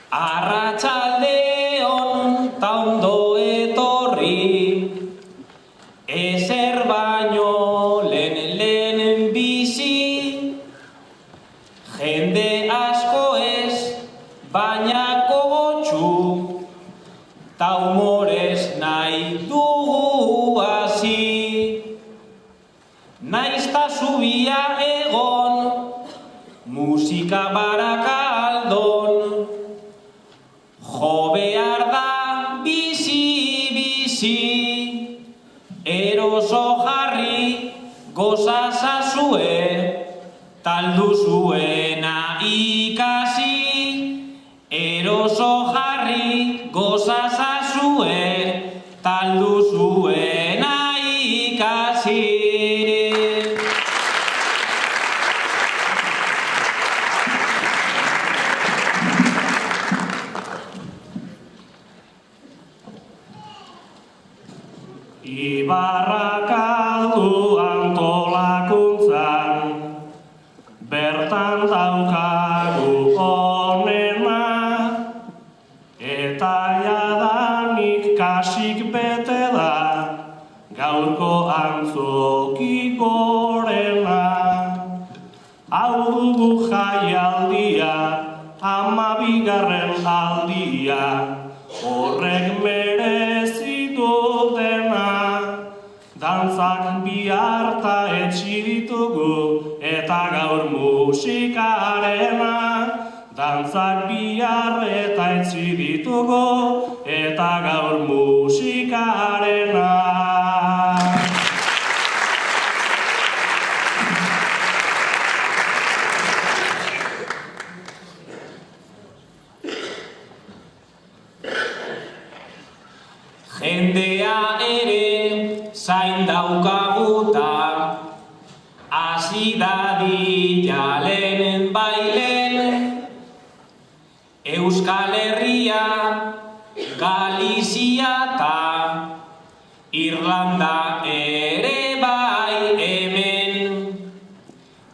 Arratsaldeon ta ondo etorri, ezer baino lehen bizi, jende asko ez, baina gogotsu, ta humorez nahi dugu hasi. Naiz ta zubia egon, musika Barakaldon, jo behar da bizi, eroso jarri goza zazue, taldu zuena ikasi. Eroso jarri goza zazue, taldu zuena ikasi. Barakaldo antolakuntzan, bertan daukagu onena, eta jadanik kasik bete da, gaurko antzoki gorena. Hau dugu jaialdia, 12. aldia, horrek merezi du dena. Dantzak bihar ta etxi ditugu, eta gaur musikarena. Dantzak bihar eta etxi ditugu, eta gaur musikarena. Jendea ere zain daukaguta, hasi dadila lehen bailen. Euskal Herria, Galizia ta Irlanda ere bai hemen.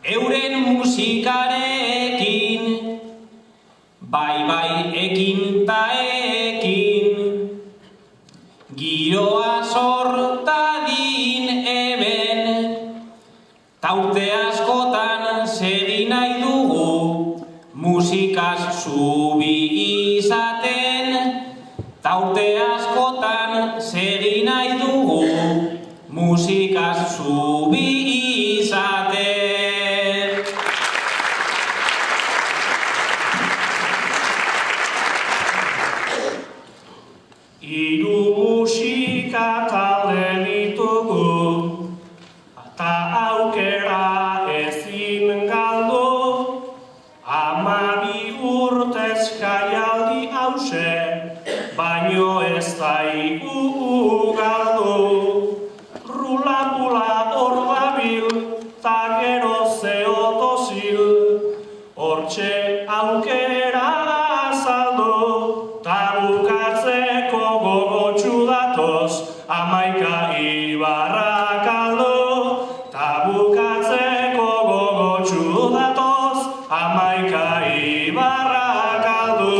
Euren musikarekin, bai ekin ta ekin, giroa sortadin hemen. Taute askotan segi nahi dugu, musikaz zubi izaten. Taute askotan segi nahi dugu, musikaz zubi izaten. Hiru musika talde ditugu, eta aukera ezin galdu. 12 urtez jaialdi hause, baino ez daigu galdu. Rula-pula hor dabil, ta gero zeotozil, hortxe aukera azaldu, ta bukatzeko gogotsu datoz, 11 Barakaldo. Ta bukatzeko gogotsu datoz, 11 Barakaldo.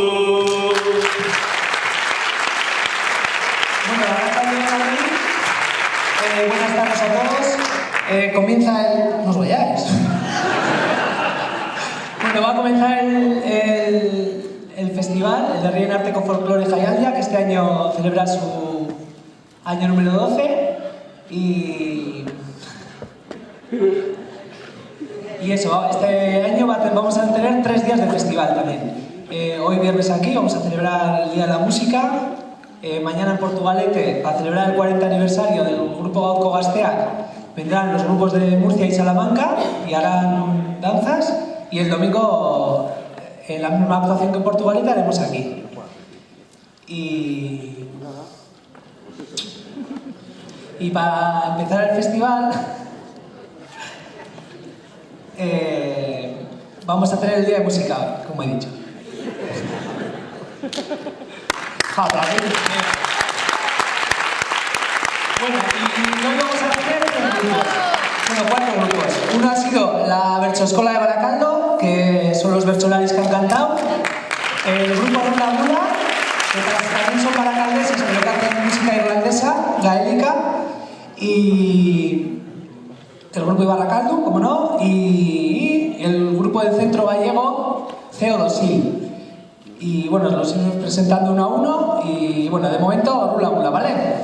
Bueno, buenas tardes a todos. Comienza el... No os vayáis. Bueno, va a comenzar el festival, el de Rien Arteko Folklore Jaialdia, que este año celebra su año número 12. Y eso, este año vamos a tener 3 días de festival también. Hoy viernes aquí vamos a celebrar el Día de la Música. Mañana en Portugalete, para celebrar el 40 aniversario del grupo Gaurko Gazteak, vendrán los grupos de Murcia y Salamanca y harán danzas. Y el domingo, en la misma actuación que en Portugalete, haremos aquí. Y para empezar el festival, vamos a tener el Día de Música hoy, como he dicho. Bueno, y hoy vamos a tener 4 grupos. Uno ha sido la Bertsoeskola de Barakaldo, que son los bertsolaris que han cantado. El grupo Rula Rula, que también son baracaldeses, pero que hacen música irlandesa, gaélica, y el grupo Ibarracaldo, como no, y el grupo del centro gallego, CO2I. Y bueno, los iremos presentando uno a uno, y bueno, de momento Rula Rula, ¿vale?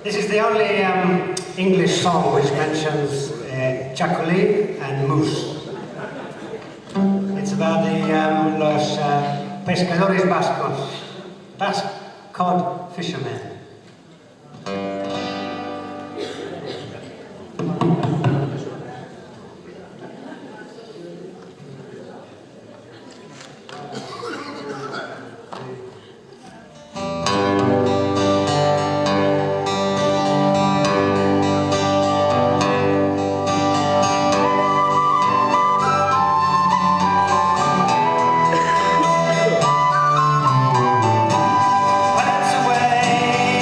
This is the only English song which mentions chaculi and moose. It's about the los pescadores vascos, Basque cod fishermen. Let's away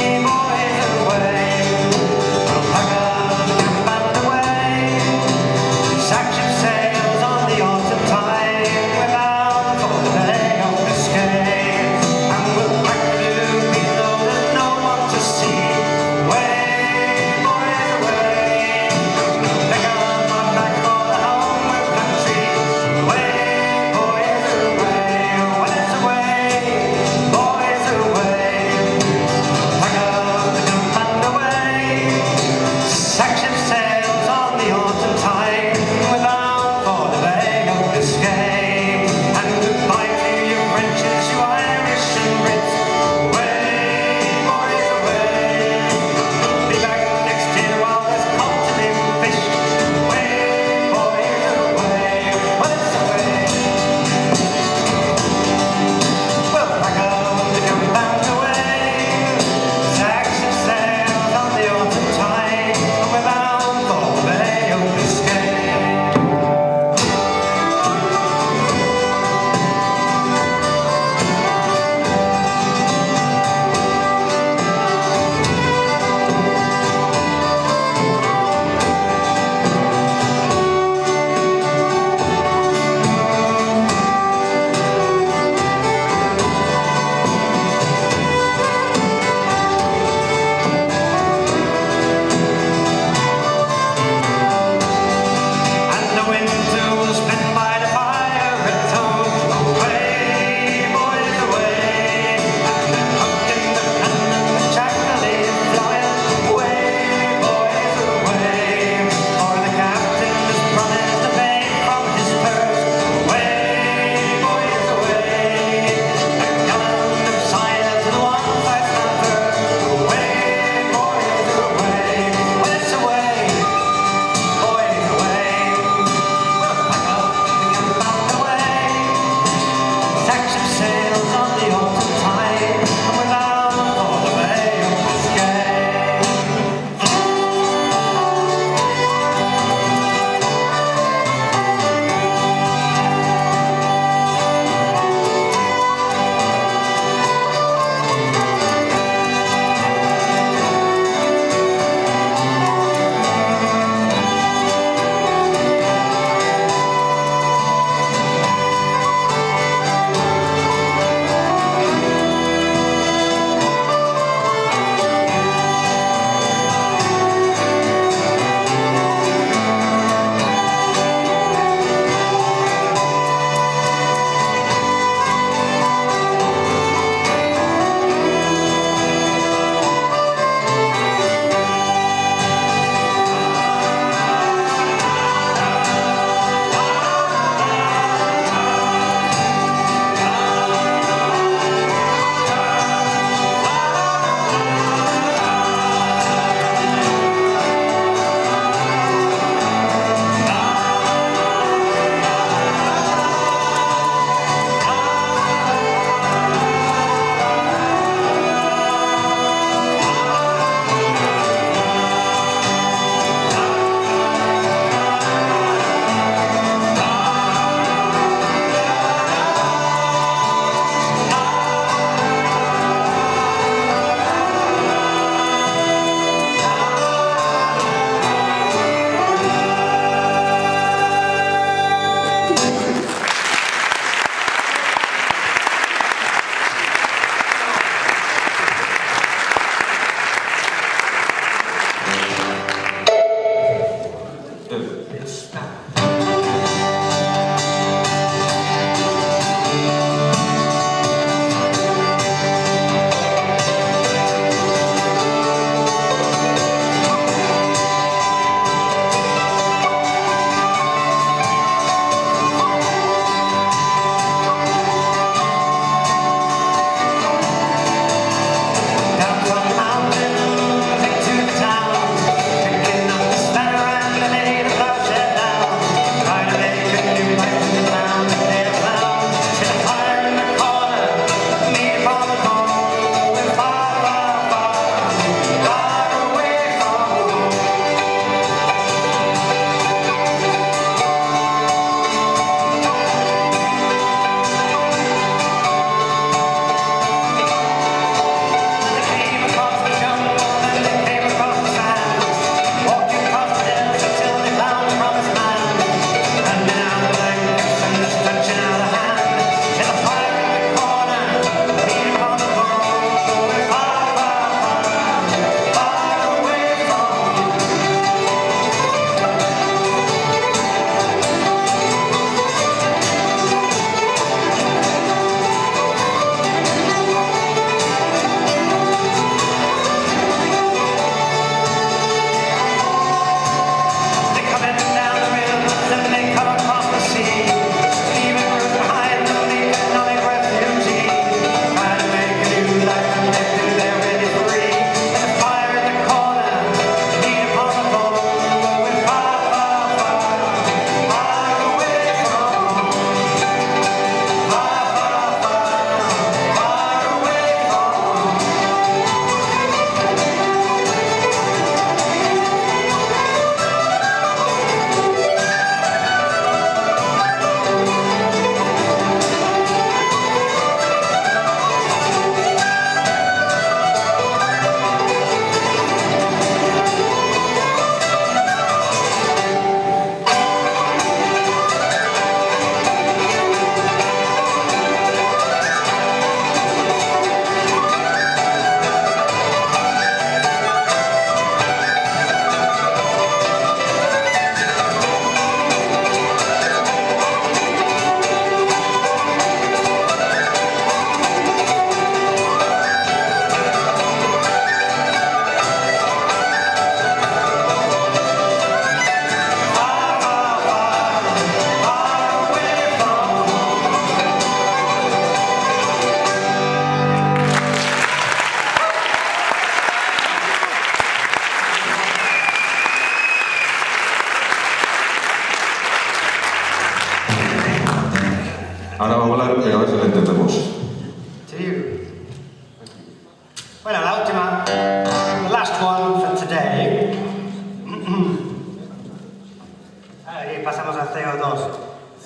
CO2.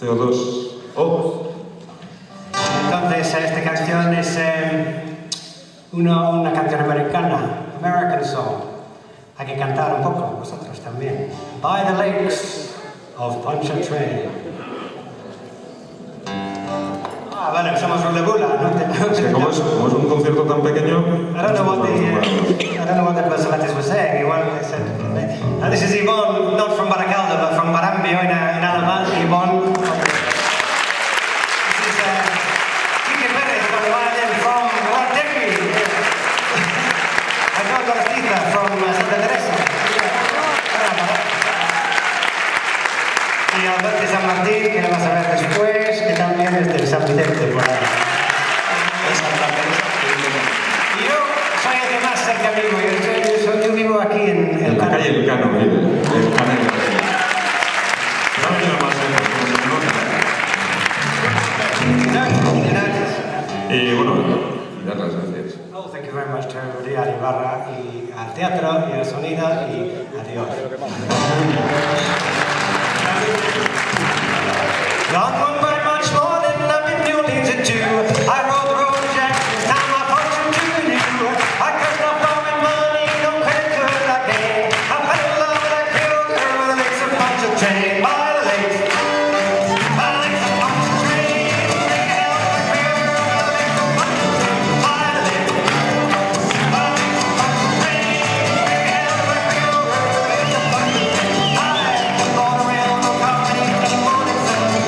CO2. Oh, Entonces, esta canción es una canción americana, American Song. Hay que cantar un poco, vosotros también. By the Lakes of Pontchartrain. Ah, vale, somos Rulebula, ¿no? es que como es un concierto tan pequeño... I don't know what the personalities were saying. They said, this is Yvonne, not from Baracaldo, but from Barambio in Alabama. Yvonne. This is Quique Perez from the violin from Guadalquivir. Manuel Gorostita from Santa Teresa. Y Alberto de San Martín, que lo vas a ver después, que también es del San Vicente por ahí. Y yo soy el que más cerca vivo, yo vivo aquí en la calle Elcano, vive. Elcano y la calle. No me queda más lejos, como se Gracias. Y bueno, dar las gracias. Oh, thank you very much to everybody, a Ibarra y al teatro y al sonido y adiós. Not one by much more than I've been building to do. I rode the road to Jackson, time my fortune to renew. I cursed off borrowing money, no credit could I gain. I fell in love with a Creole girl with the lakes of Pontchartrain. By the lakes of Pontchartrain. Take a hell of a Creole girl with the lakes of Pontchartrain. By the lakes of Pontchartrain. Take a hell of a Creole girl with the lakes of Pontchartrain. I bought a railroad company in the morning sun.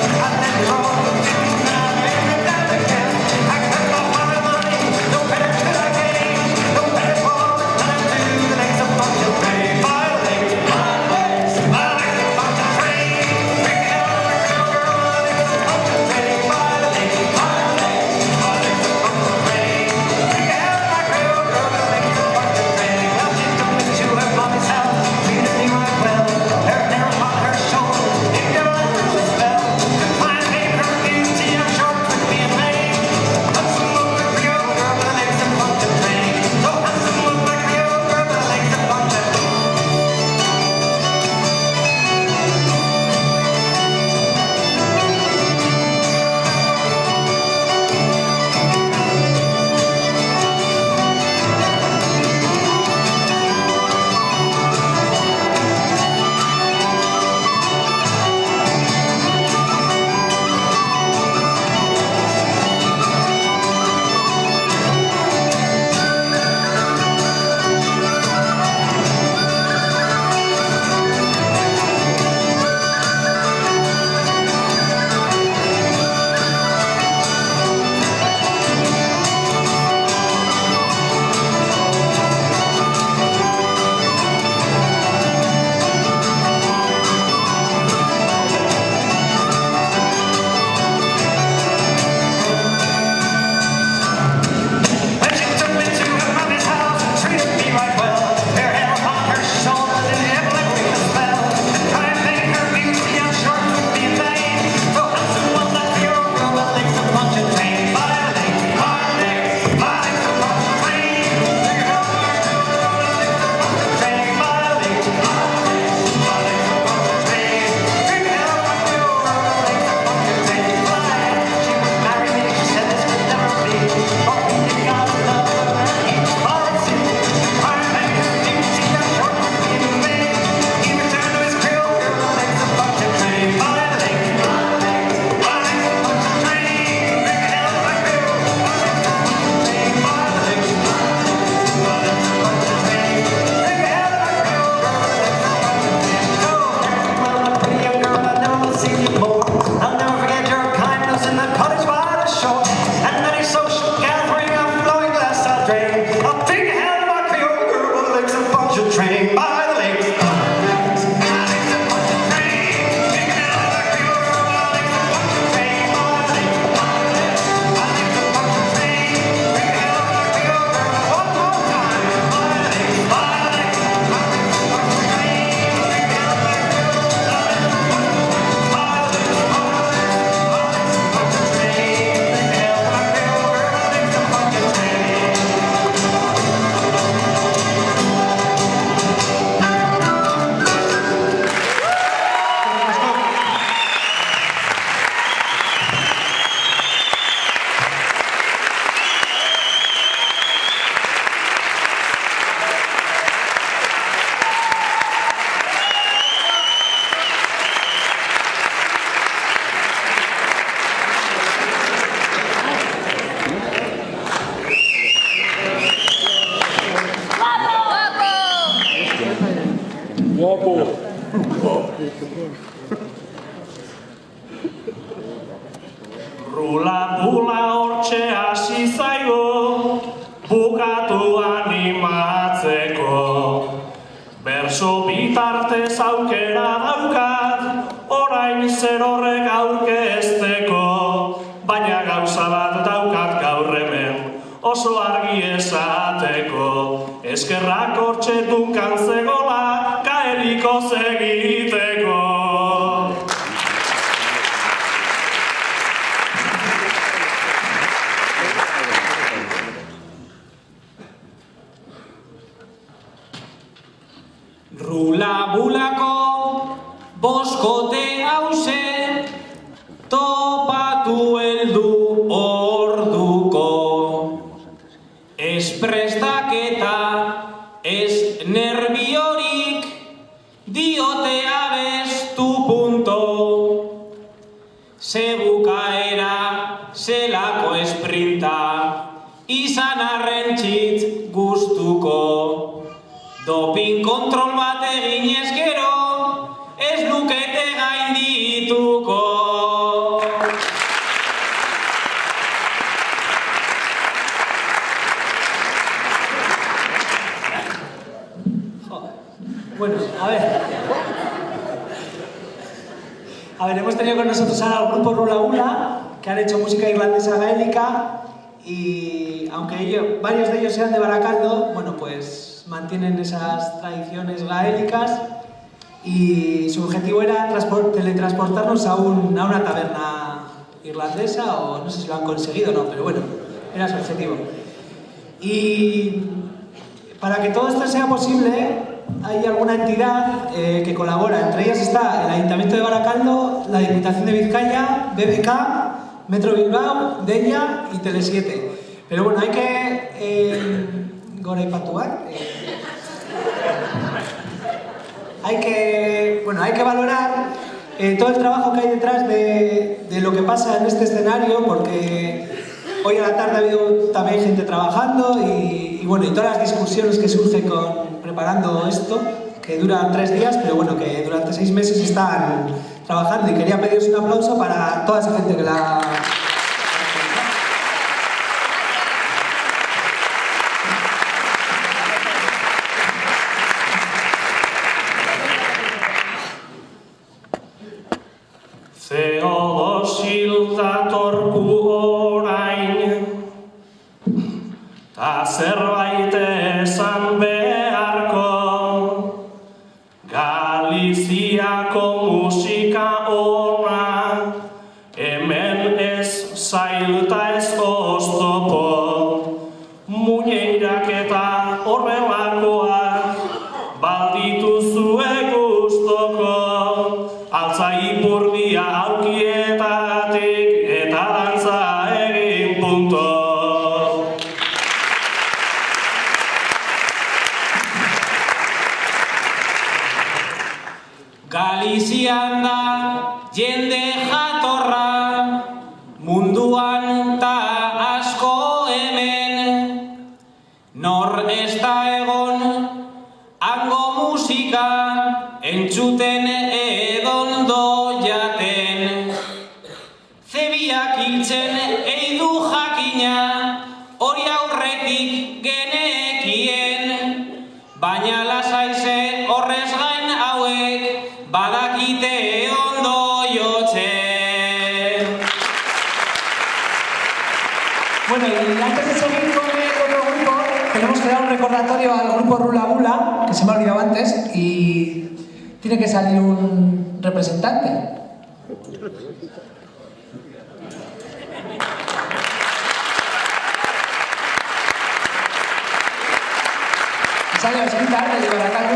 Rula-bula hortxe hasi zaigo, bukatu animatzeko. Berso bitartez aukera daukat, orain zer horrek aurkezteko. Baina gauza bat daukat gaur hemen, oso argi esateko. Eskerrak hortxe dunkan zegola, gaelikoz egiteko. Rula-bulako boskote hause, topatu heldu orduko. Ez prestaketa, ez nerviorik, diote abestu punto. Ze bukaera, zelako esprinta, izan arren txit gustuko. Dopin kontrol bat eginez gero, ez lukete gaindituko. Bueno, a ver, hemos tenido con nosotros ahora al grupo Rula-Bula, que han hecho música irlandesa gaélica, y aunque varios de ellos sean de Baracaldo, bueno, pues mantienen esas tradiciones gaélicas y su objetivo era teletransportarnos a una taberna irlandesa, o no sé si lo han conseguido o no, pero bueno, era su objetivo. Y para que todo esto sea posible, hay alguna entidad que colabora. Entre ellas está el Ayuntamiento de Baracaldo, la Diputación de Vizcaya, BBK, Metro Bilbao, Deia y Tele7. Pero bueno, hay que... Gora ipatuak. Hay que valorar todo el trabajo que hay detrás de lo que pasa en este escenario, porque hoy a la tarde ha habido también gente trabajando y bueno, y todas las discusiones que surgen preparando esto, que duran 3 días, pero bueno, que durante 6 meses están trabajando, y quería pediros un aplauso para toda esa gente que la... Zeodosil datorku orain, ta zerbait esan beharko. Galiziako musika ona, hemen ez zail ta ez oztopo. Muñeirak eta horrelakoak, baldituzue gustoko. Altza ipurdia aukietatik eta dantza egin punto. Galizian da jende jatorra, munduan ta asko hemen. Nor ez da egon, hango musika entzuten edondo jaten. Zebiak hiltzen eidu jakina, hori aurretik genekien. Baina lasaize horrez gain hauek, badakite ondo jotzen. Bueno, y antes de seguir con el otro grupo, tenemos que dar un recordatorio al grupo Rula-Bula, que se me ha olvidado antes, y tiene que salir un representante. Sale Osquita, de Baracaldo.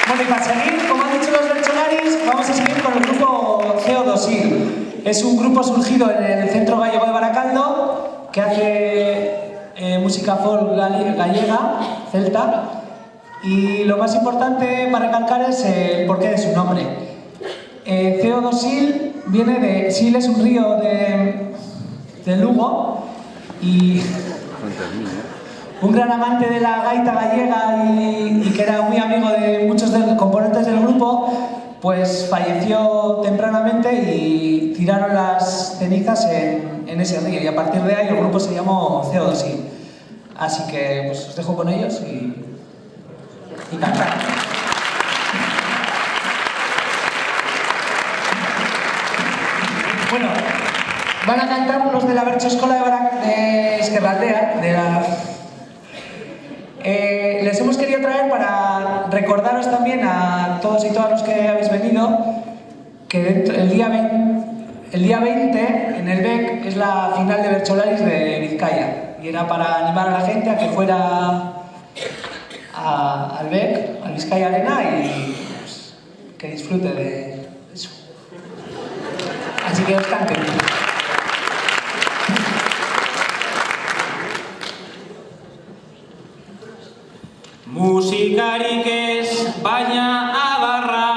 Bueno, y para seguir, como han dicho los bercholaris, vamos a seguir con el grupo Zeodosil. Es un grupo surgido en el Centro Gallego de Baracaldo que hace música folk gallega, celta. Y lo más importante para recalcar es el porqué de su nombre. CO2 viene de... Sil es un río de Lugo y un gran amante de la gaita gallega y que era muy amigo de muchos de los componentes del grupo, pues falleció tempranamente y tiraron las cenizas en ese río y a partir de ahí el grupo se llamó CO2. Así que pues os dejo con ellos y cantar. Bueno, van a cantar los de la Bertso Escola de Esquerraldea, les hemos querido traer para recordaros también a todos y todas los que habéis venido que el día 20 en el BEC es la final de Bertsolaris de Vizcaya y era para animar a la gente a que fuera al BEC, al Vizcaya Arena y pues, que disfrute de eso. Así que os canten. Musikarik ez baina adarra,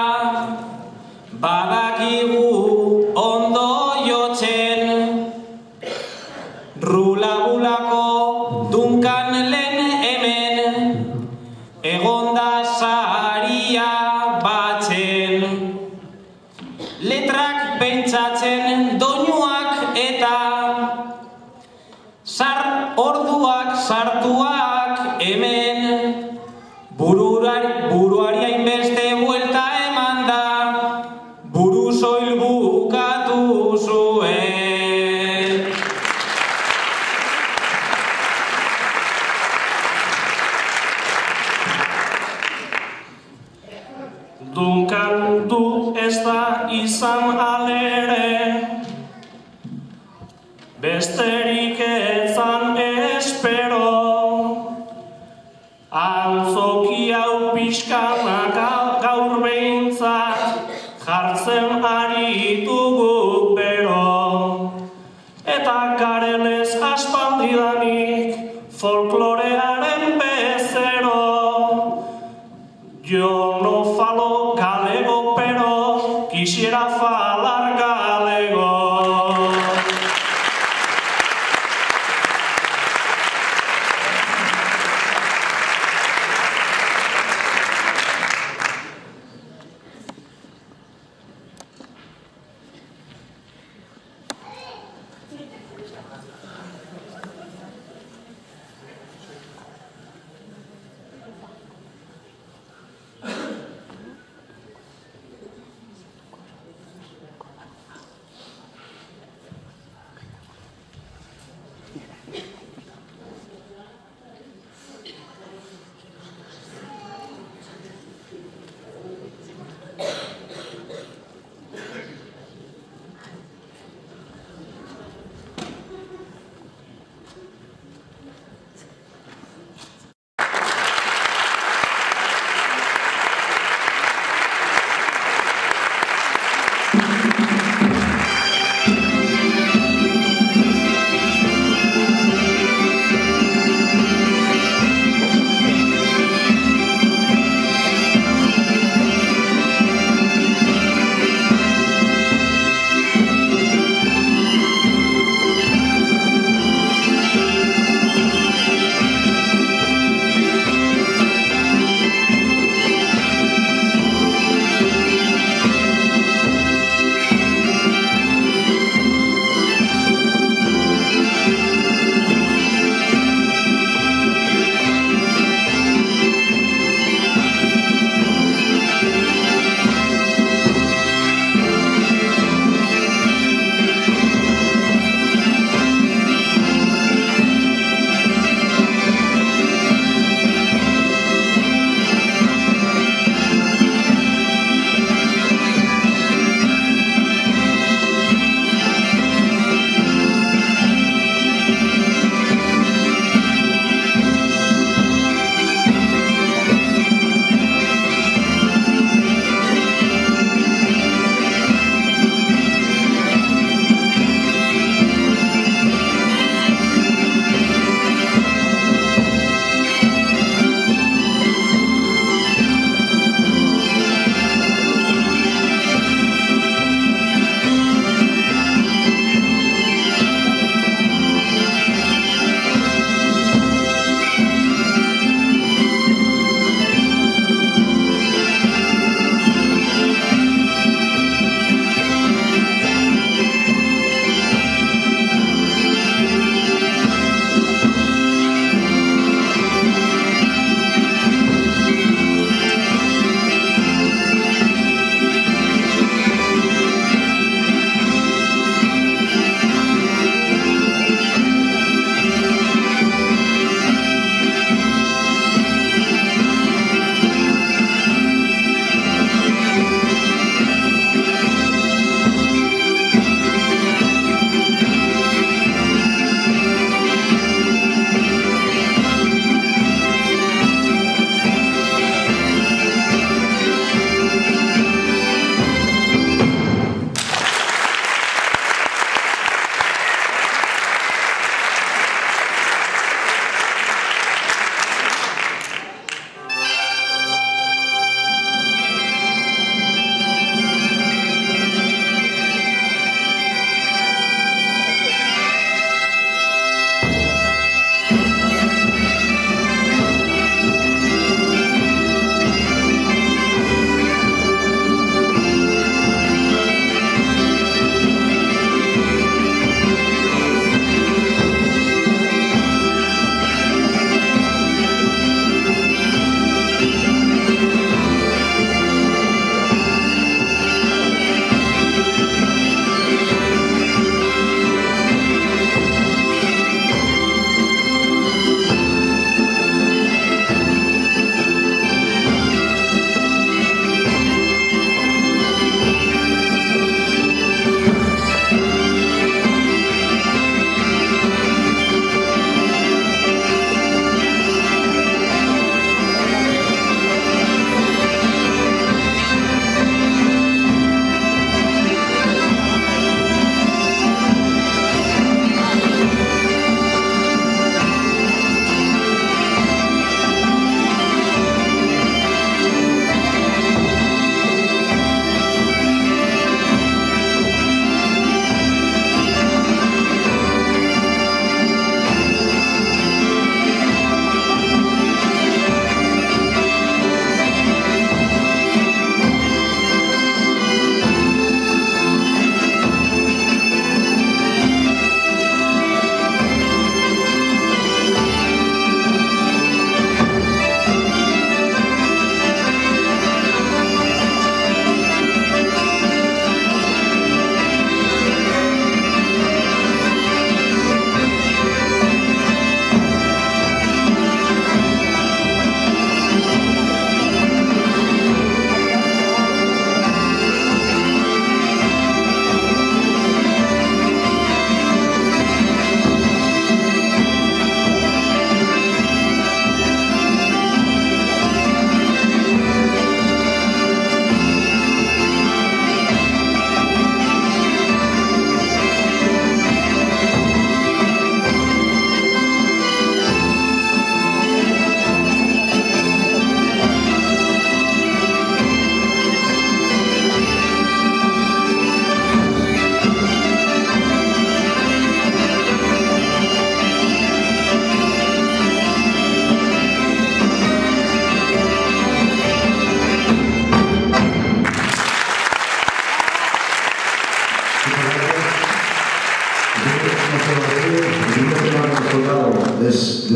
badakigu ondo jotzen. Rulabulako Dunkan lehen hemen, egonda saria batzen. Letrak pentsatzen doinuak eta orduak sartuak hemen. Buruari hainbeste buelta eman da, buru soil bukatu zuen. Dunkan du ez da izan alere, besterik ezan espero. Antzoki hau pixkanak gaur behintzat jartzen aritugu bero. Eta garenez aspaldidanik folklorearen bezero. Yo no falo galego, pero quisiera falar galego.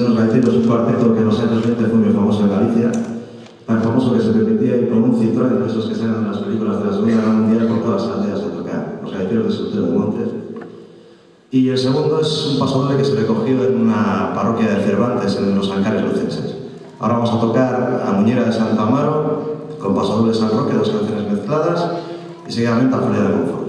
Señores Gaiteros, un cuarteto que en los años 20 fue muy famoso en Galicia, tan famoso que se repetía ahí con un Citroën de esos que salen en las películas de la Segunda Guerra Mundial por todas las aldeas a tocar, los Gaiteros de Soltero de Montes. Y el segundo es un pasodoble que se recogió en una parroquia de Cervantes, en los Ancares lucenses. Ahora vamos a tocar a Muñera de Santa Amaro, con pasodoble San Roque, dos canciones mezcladas, y seguidamente a Feria de Monforte.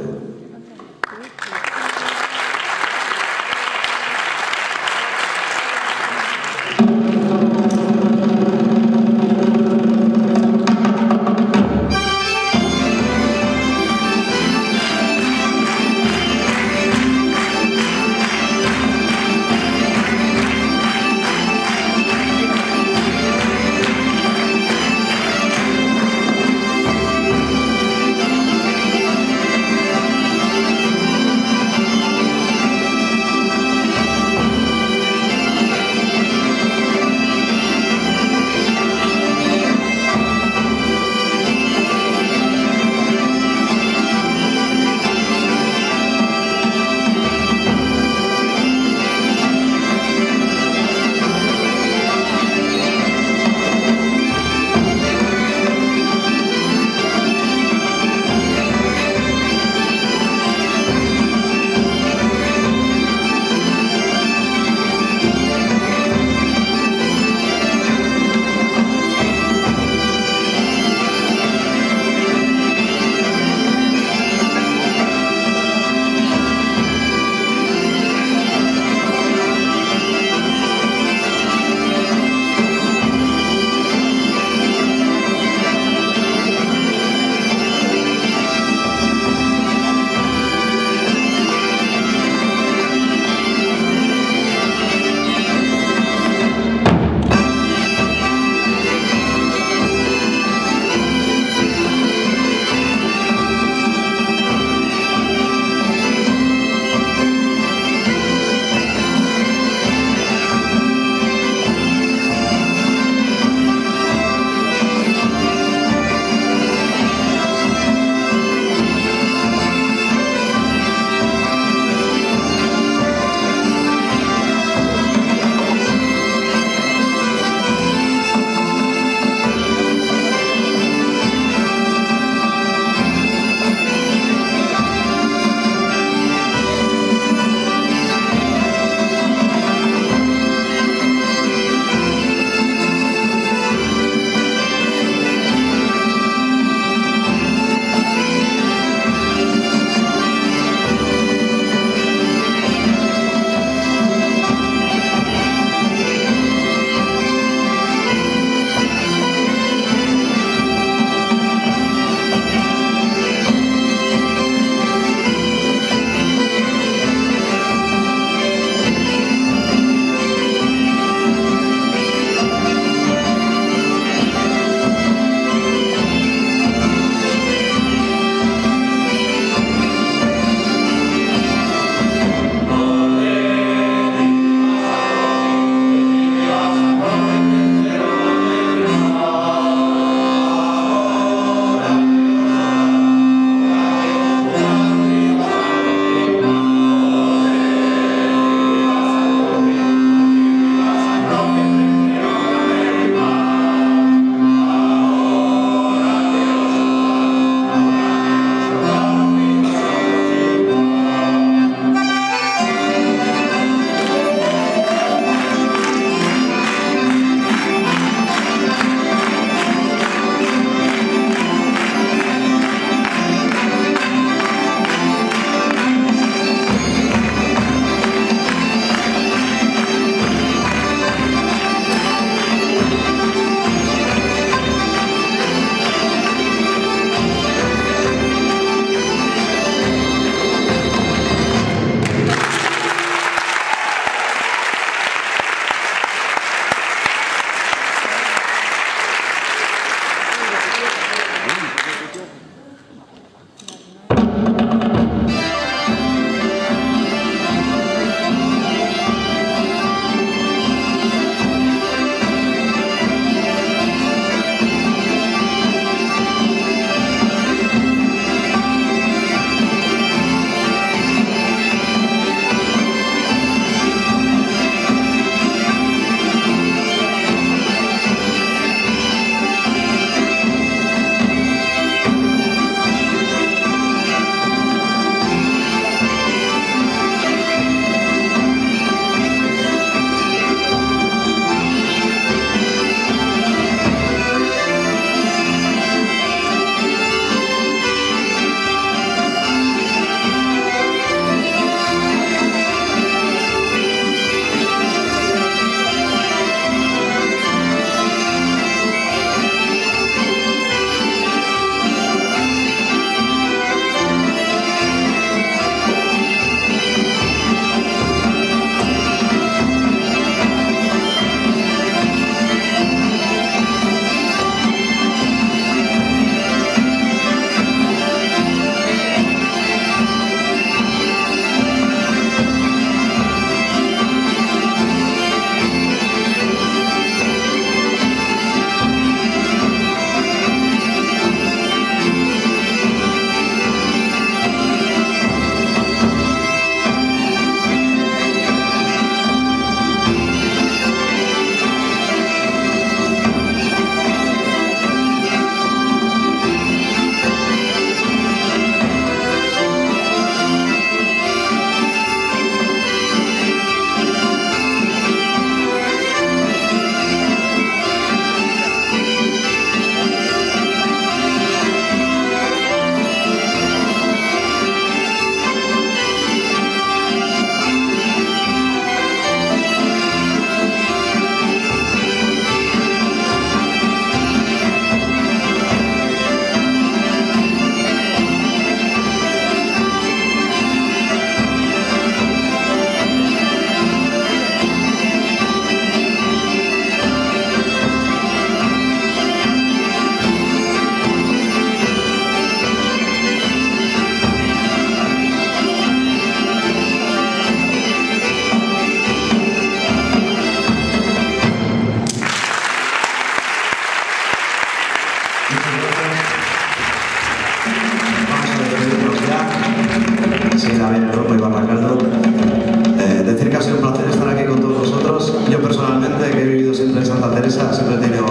bien Europa y Baracaldo. Decir que ha sido un placer estar aquí con todos vosotros. Yo personalmente, que he vivido siempre en Santa Teresa, siempre he tenido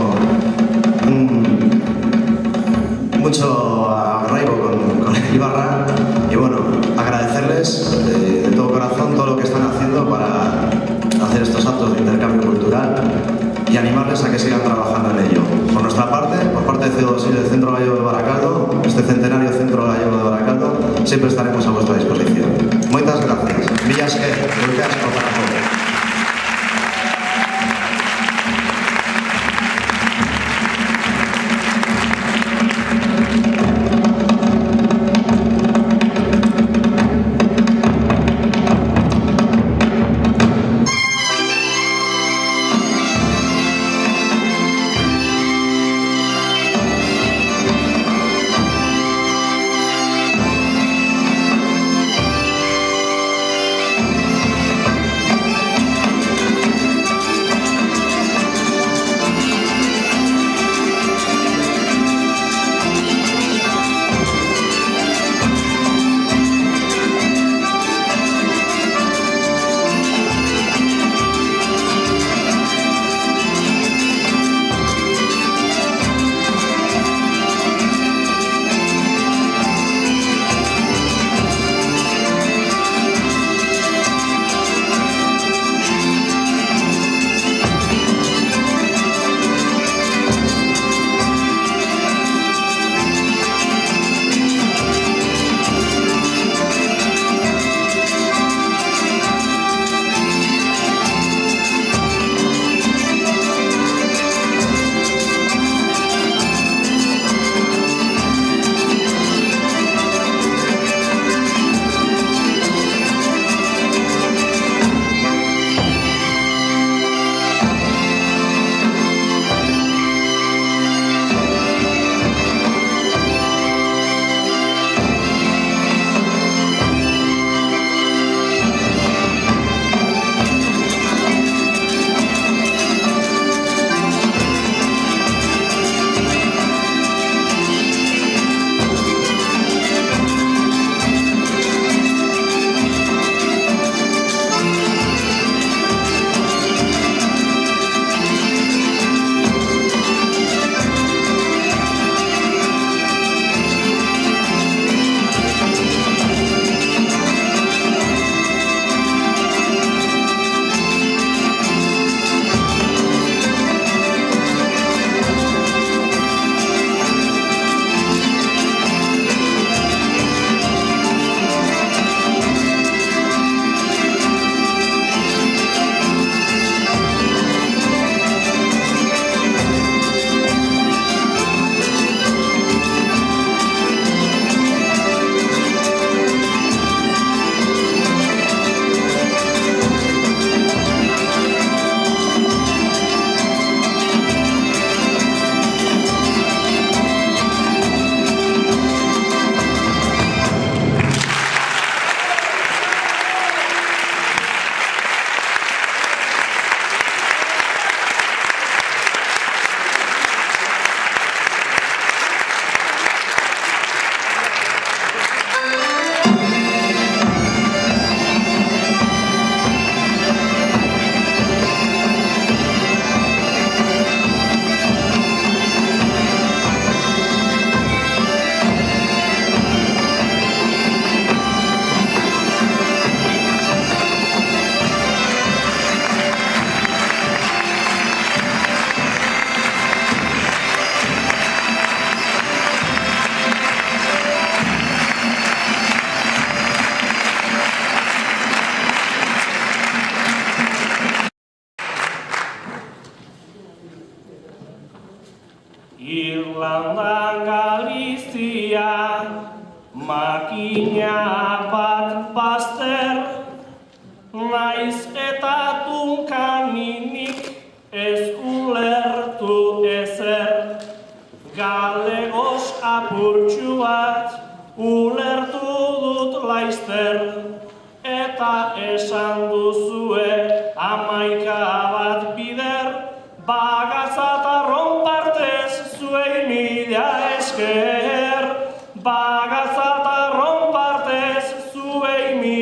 mucho arraigo con el Ibarra. Y bueno, agradecerles de todo corazón todo lo que están haciendo para hacer estos actos de intercambio cultural y animarles a que sigan trabajando en ello. Por nuestra parte, por parte de CO2 y del Centro Gallego de Baracaldo, este centenario Centro Gallego de Baracaldo, siempre estaremos a vuestra disposición. Muchas gracias. Villas que, gracias por todo. Irlanda, Galizia, makina bat bazter, naiz eta tunkaninik ez ulertu ezer. Galegos apurtxu bat ulertu dut laizter, eta esan duzue 11 bat bider, bagazatarron partez zuei mila esker, bagazatarron partez zuei mila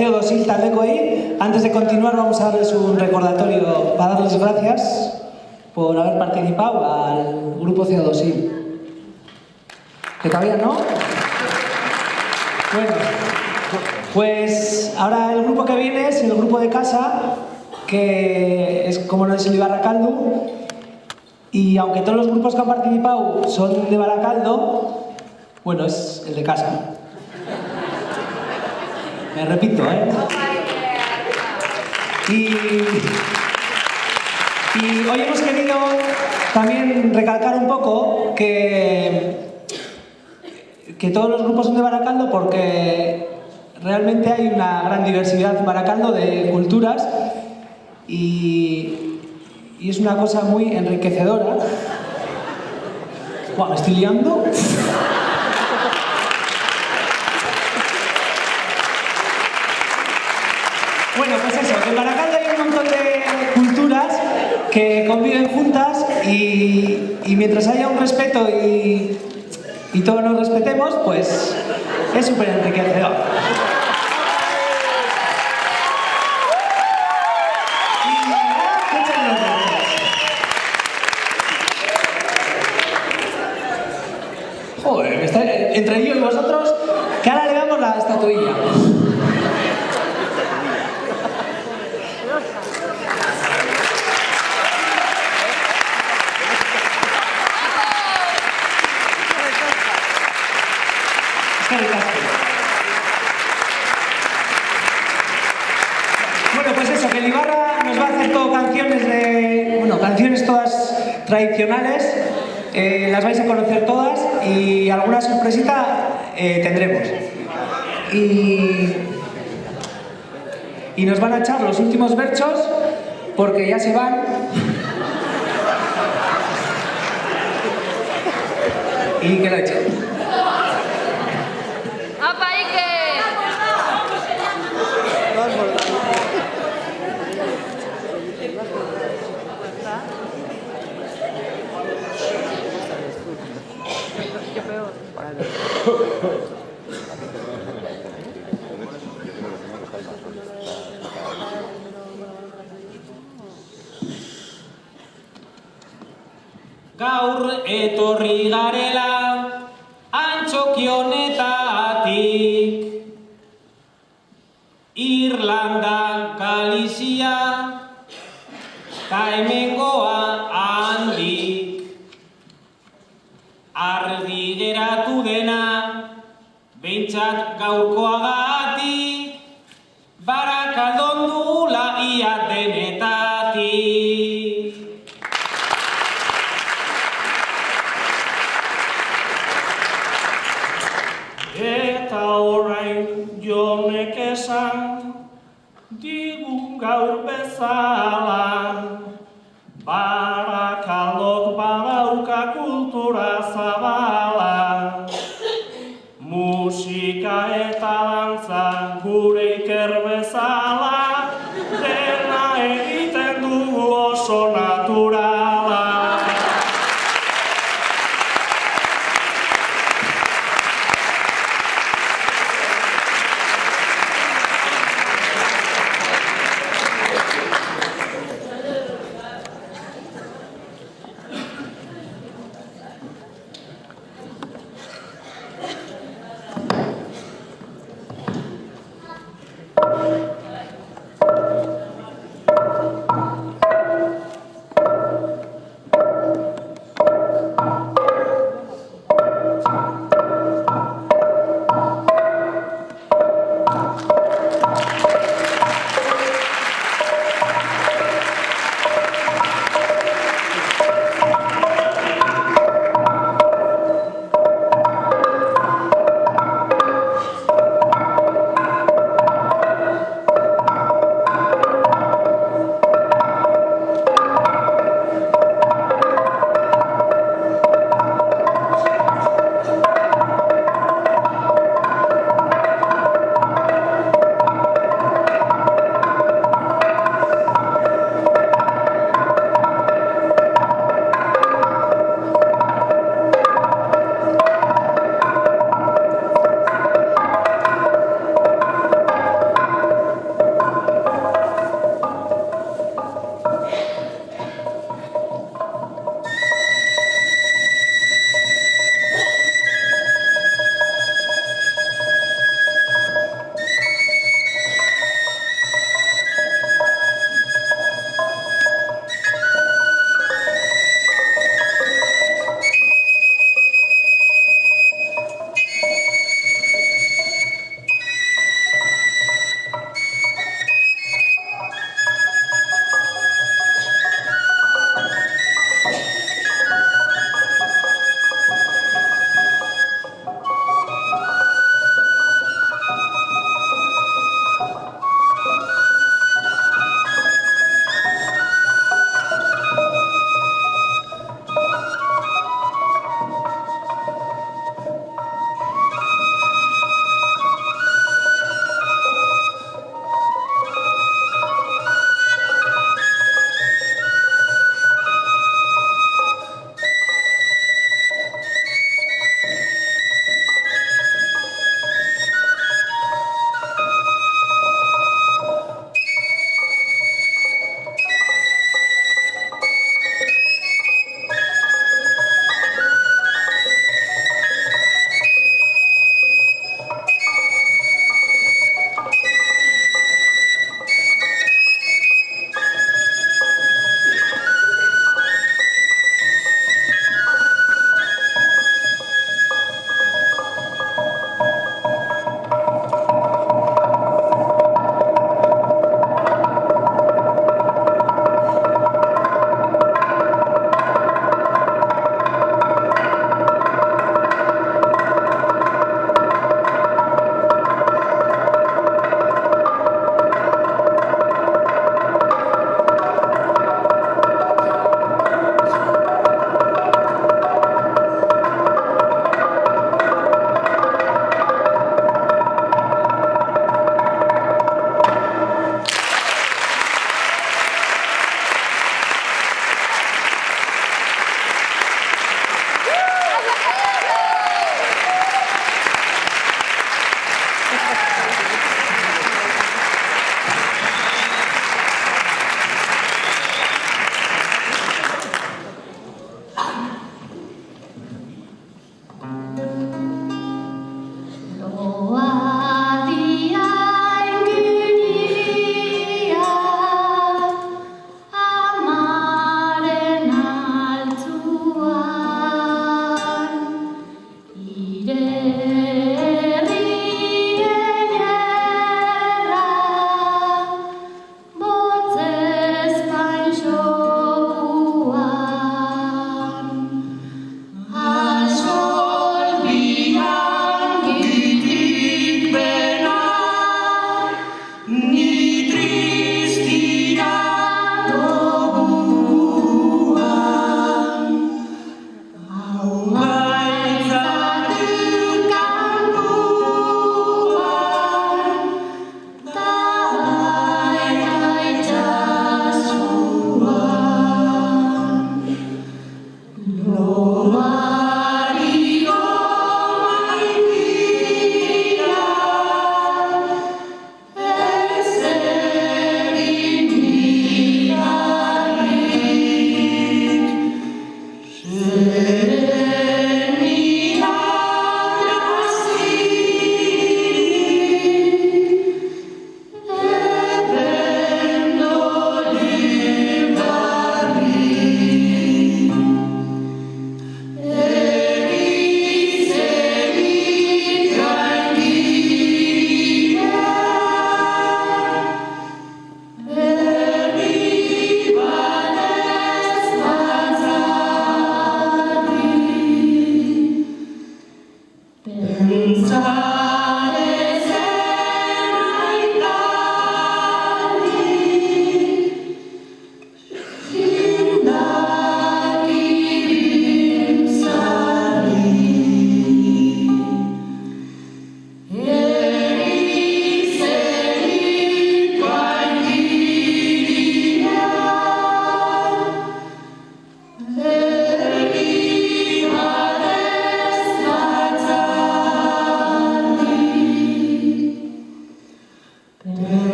CO2 taldekoei. Antes de continuar vamos a darles un recordatorio para darles gracias por haber participado al grupo CO2. ¿Que todavía no? Bueno, pues ahora el grupo que viene es el grupo de casa, que es como no es el de Baracaldo, y aunque todos los grupos que han participado son de Baracaldo, bueno, es el de casa. Me repito, ¿eh? Y hoy hemos querido también recalcar un poco que todos los grupos son de Baracaldo porque realmente hay una gran diversidad en Baracaldo de culturas y es una cosa muy enriquecedora. Buah, ¿me estoy liando? Bueno, pues eso, que en Baracaldo hay un montón de culturas que conviven juntas y mientras haya un respeto y todos nos respetemos, pues es súper enriquecedor. Joder, entre yo y vosotros, que ahora le damos la estatuilla. Bueno, pues eso, que el Ibarra nos va a hacer todo canciones todas tradicionales, las vais a conocer todas y alguna sorpresita tendremos. Y nos van a echar los últimos berchos porque ya se van. Y que lo echen. Gaur etorri garela antxoki honetatik, Irlanda, Galizia, ta hemengoa handik. Argi geratu dena, behintzat gaurkoagatik, Barakaldon dugula ia denetatik. Eta orain Jonek esan digun gaur bezala, Barakaldok badauka kultura zabala, musika eta dantza gure Iker bezala, dena egiten dugu oso naturala.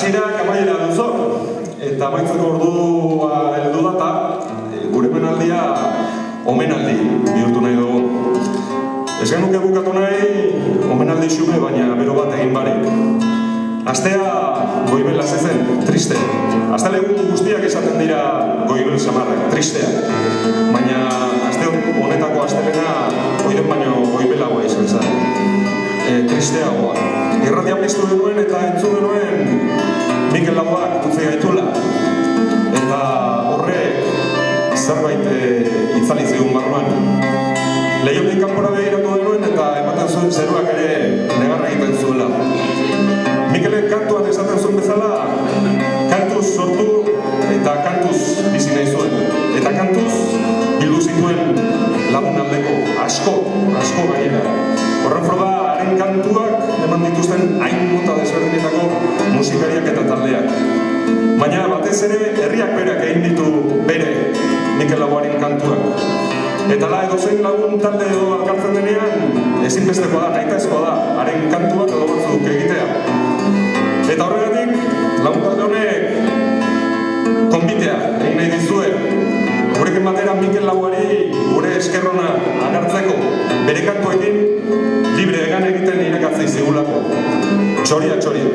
Hasierak amaiera duzu, eta amaitzeko ordua heldu data, gure omenaldia omenaldi bihurtu nahi dugu. Ez genuke bukatu nahi omenaldi xume, baina bero bat egin barik. Astea goibela zezen, triste. Astelegun guztiak esaten dira goibel samarrak, tristea. Baina aste honetako astelena oiden baino goibelagoa izan zen. Tristeagoa. Irratian piztu genuen eta entzun genuen Mikel Laboak utzi gaitula. Eta horrek zerbait itzali zigun barruan. Lehiotik kanpora begiratu genuen eta ematen zuen zeruak ere negarra egiten zuela. Mikelek kantuan esaten zuen bezala, kantuz sortu eta kantuz bizi nahi zuen. Eta kantuz bildu zituen lagun aldeko, asko gainera. Horren froga, haren kantuak eman dituzten hain mota desberdinetako musikariak eta taldeak. Baina batez ere herriak berak egin ditu bere Mikel Laboaren kantuak. Eta edozein lagun talde edo alkartzen denean, ezinbestekoa da, nahitaezkoa da, haren kantuak edo batzuk egitea. Eta horregatik, lagun talde honek konbitea egin nahi dizue. Gurekin batera Mikel Laboari gure eskerrona agertzeko, bere kantuekin libre egan egiten irekatzei zigulako. Txoria, txoria.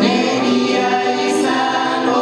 Neria izango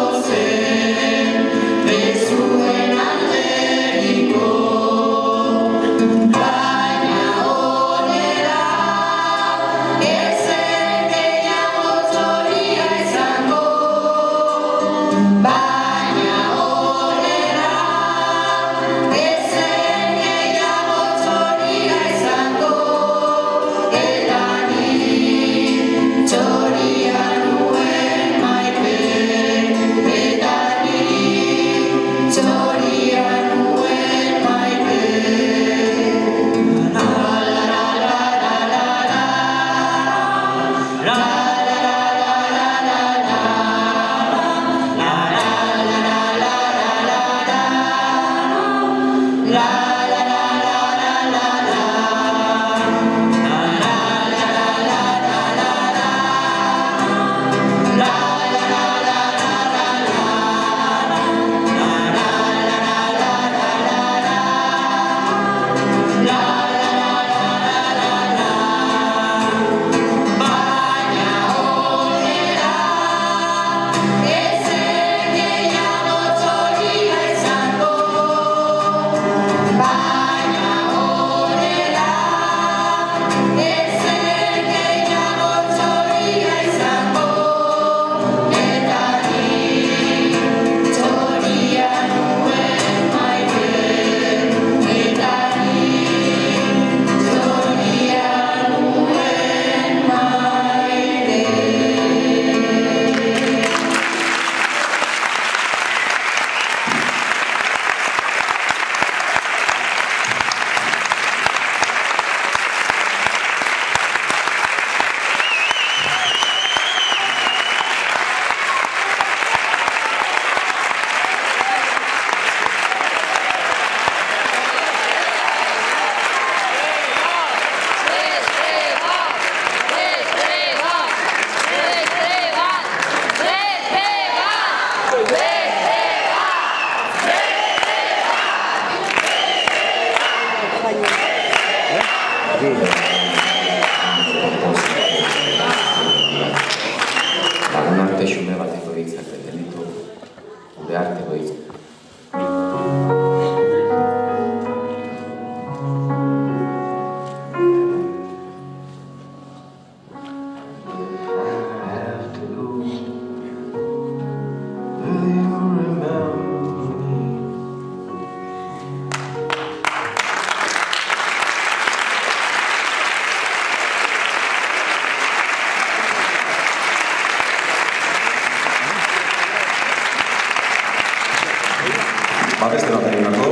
Beste bat egin dago,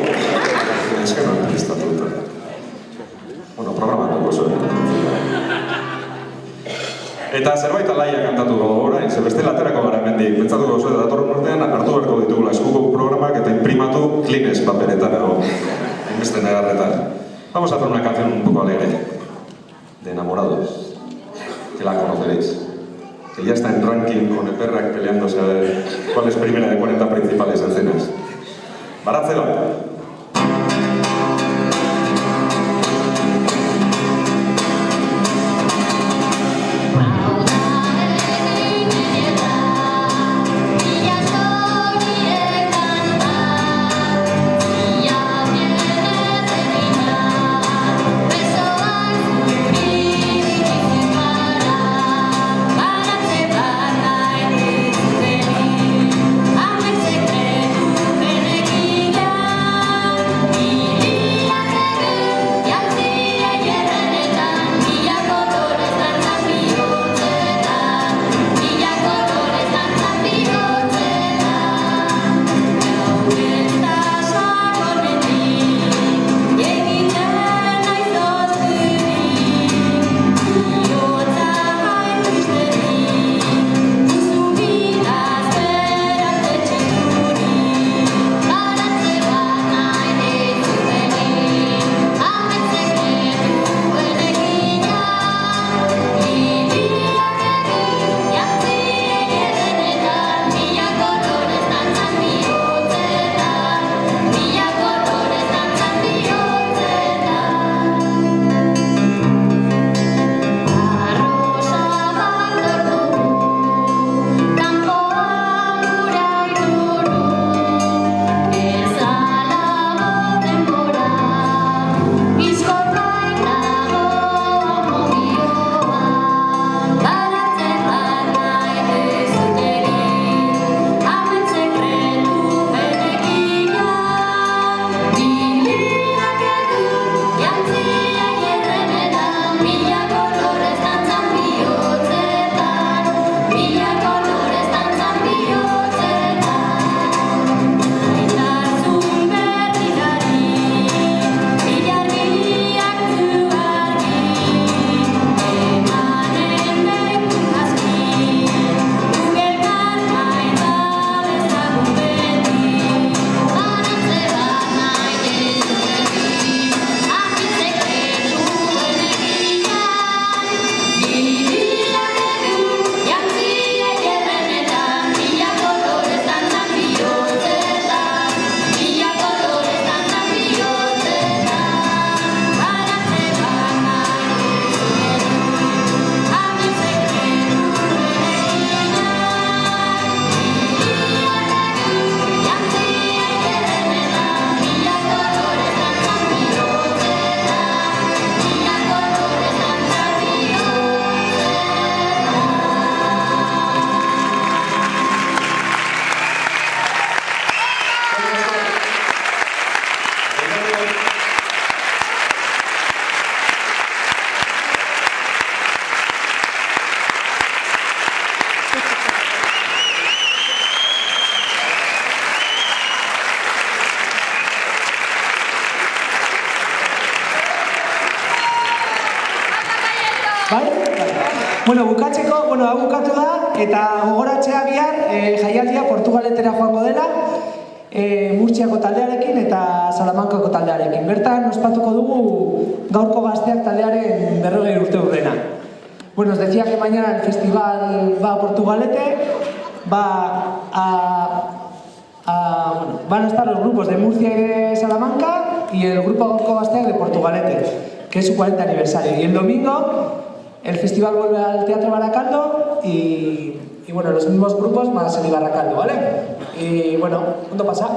eskena prestatuta. Bueno, programatuko zuen. Eta zerbait alaia kantatu dugu orain, ze beste laterako gara mendik. Pentsatuko zuen, datorren urtean hartu beharko ditugula eskuko programak eta imprimatu Kleenex paperetan edo inbeste negarretan. Vamos a hacer una canción un poco alegre, de enamorados, que la conoceréis. Que ya está en ranking con el Perrac peleándose a ver cuál es primera de 40 principales escenas. Baratzela. Bai? Bueno, bukatzeko, hau bukatu da, eta gogoratzea bihar jaialdia Portugaletera joango dela, Murtziako taldearekin eta Salamankako taldearekin. Bertan, ospatuko dugu gaurko gazteak taldearen 40 urte urrena. Bueno, os decía que mañana el festival va a Portugalete, van a estar los grupos de Murcia y de Salamanca y el grupo Gaurko Gazteak de Portugalete, que es su 40 aniversario. Y el domingo el festival vuelve al Teatro Barakaldo y bueno, los mismos grupos más el Barakaldo, ¿vale? Y bueno, ondo pasa.